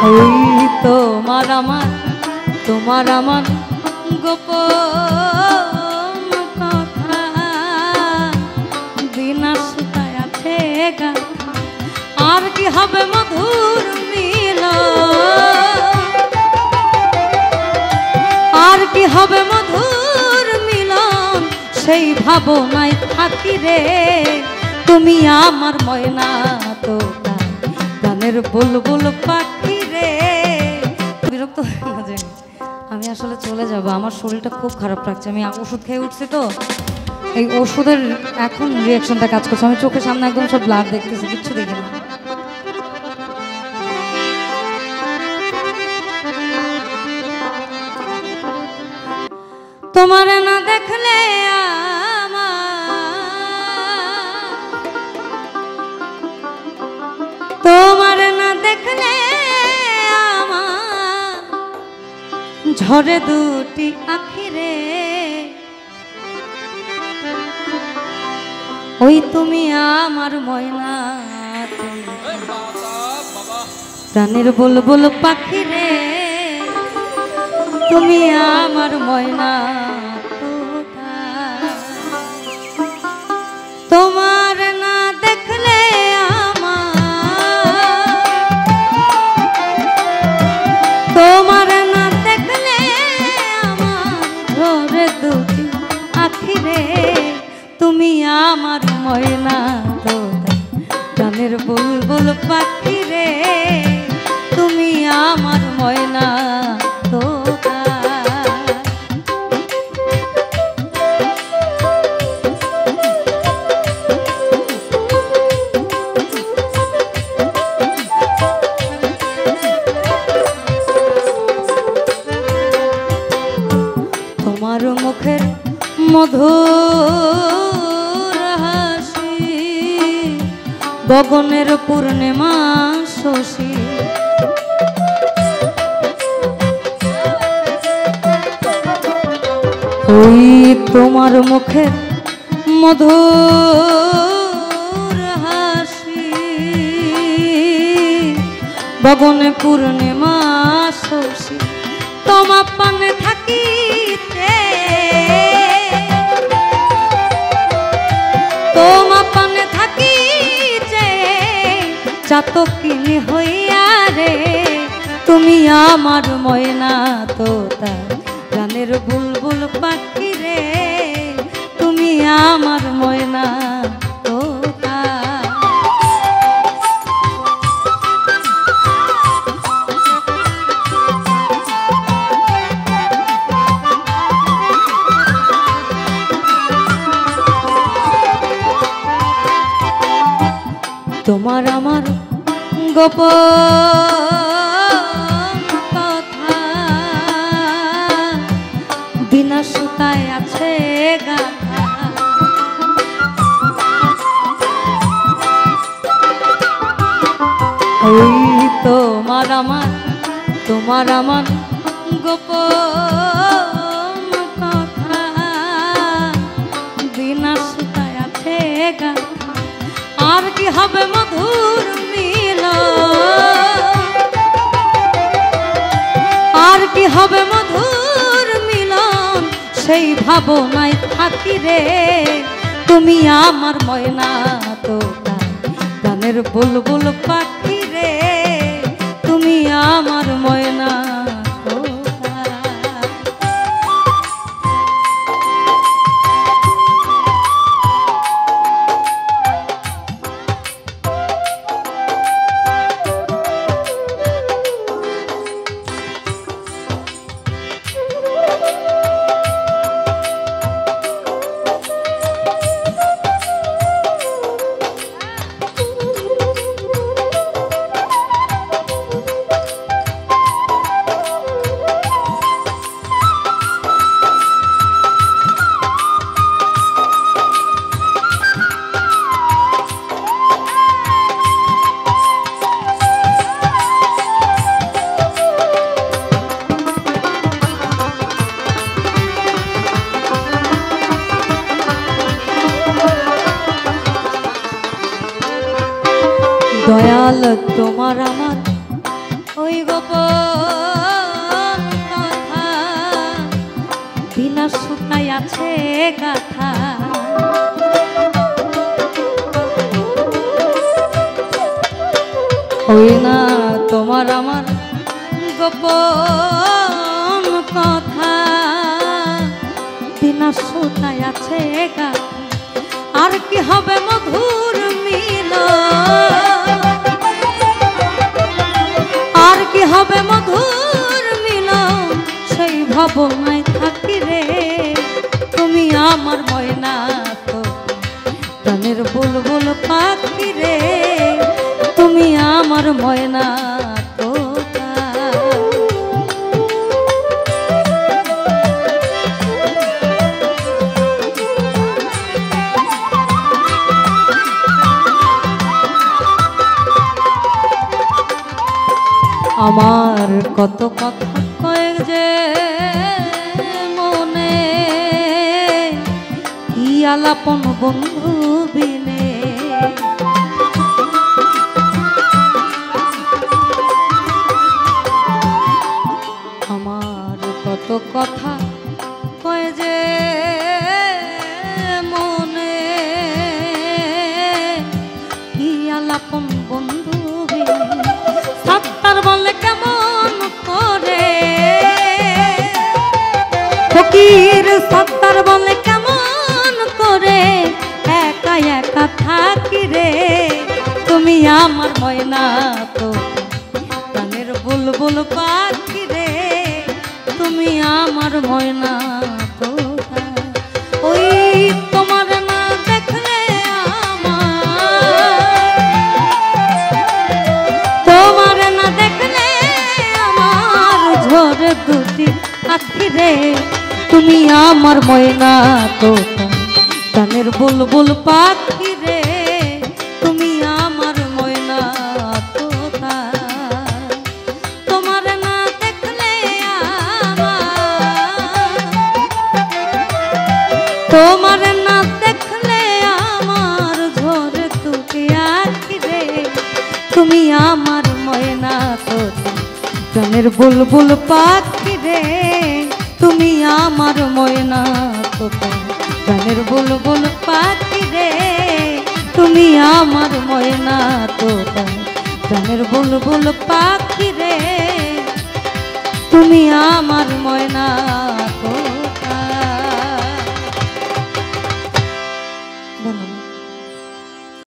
ওই তোমার আমার গোপন কথা বিনা সুতায় আছে গাথা, আর কি হবে মধুর মিলন, আর কি হবে মধুর মিলন, সেই ভাবনায় থাকি রে। তুমি আমার ময়না তো গানের বুলবুল পাখি রে। বিরক্ত আমি আসলে চলে যাব, আমার শরীরটা খুব খারাপ লাগছে। আমি ওষুধ খেয়ে উঠছি তো, এই ওষুধের এখন রিয়াকশনটা কাজ করছে। আমি চোখের সামনে একদম সব ব্লাড দেখতেছি, কিচ্ছু দেখি না। তোমার না দেখলে তোমার না দেখলে আমার ঝরে দুটি আখি রে। ওই তুমি আমার ময়না প্রাণের বুলবুল পাখি রে, তুমি আমার ময়না তোমার না দেখলে তোমার না দেখলে আমার ঝরে দুটি আখি রে। তুমি আমার ময়না প্রাণের বুলবুল পাখি রে, তুমি আমার ময়না তোমার মুখের মধুর হাসি গগনের পূর্ণিমা শশী, ওই তোমার মুখের মধুর হাসি গগনে পূর্ণিমা শশী। তোমার পানে থাকিতে তোমার পানে থাকিতে চাতকিনী হইয়া রে। তুমি আমার ময়না তোতা গানের বুলবুল পাখি রে, তুমি আমার ময়না তোতা। তোমার আমার গোপন কথা বিনা সুতায় আছে গাথা, ওই তোমার আমার গোপন কথা বিনা সুতায় আছে গাথা, আর কি হবে মধুর মিলন, আর কি হবে মধুর মিলন, সেই ভাবনায় থাকি রে। তুমি আমার ময়না তোতা গানের বুলবুল পাখি রে, তুমি আমার ময়না তোতা। দয়াল তোমার আমার ওই গোপন কথা বিনা শুকাই আছে গাথা। ওই না তোমার আমার গোপন কথা বিনা শুকাই আছে গাথা। আর কি হবে মধুর মিলন, আর কি হবে মধুর মিলন, সেই ভাবনায় থাকি রে। তুমি আমার ময়না তো প্রাণের বুলবুল পাখি রে, তুমি আমার ময়না তো। আমার কত কথা কয়ে যে মনে, কি আলাপন বন্ধু বিনে। আমার কত কথা কয়ে যে মনে, কি আলাপন বন্ধু বিনে। সাত্তার বলে কেমন করে, ফকির সাত্তার বলে কেমন করে, একা একা থাকি রে। তুমি আমার ময়না তো প্রাণের বুলবুল পাখি রে, তুমি আমার ময়না তো। ওই তোমার না দেখলে ঝরে দুটি আখি রে, তুমি আমার ময়না তো প্রাণের বুলবুল পাখি রে, তুমি আমার ময়না তো। তোমার না দেখলে তোমার না দেখলে আমার ঝরে দুটি আখি রে, তুমি আমার ময়না তো প্রাণের বুলবুল পাখি রে, তুমি আমার ময়না তো। প্রাণের বুলবুল পাখি রে, তুমি আমার ময়না তো। প্রাণের বুলবুল পাখি রে, তুমি আমার ময়না।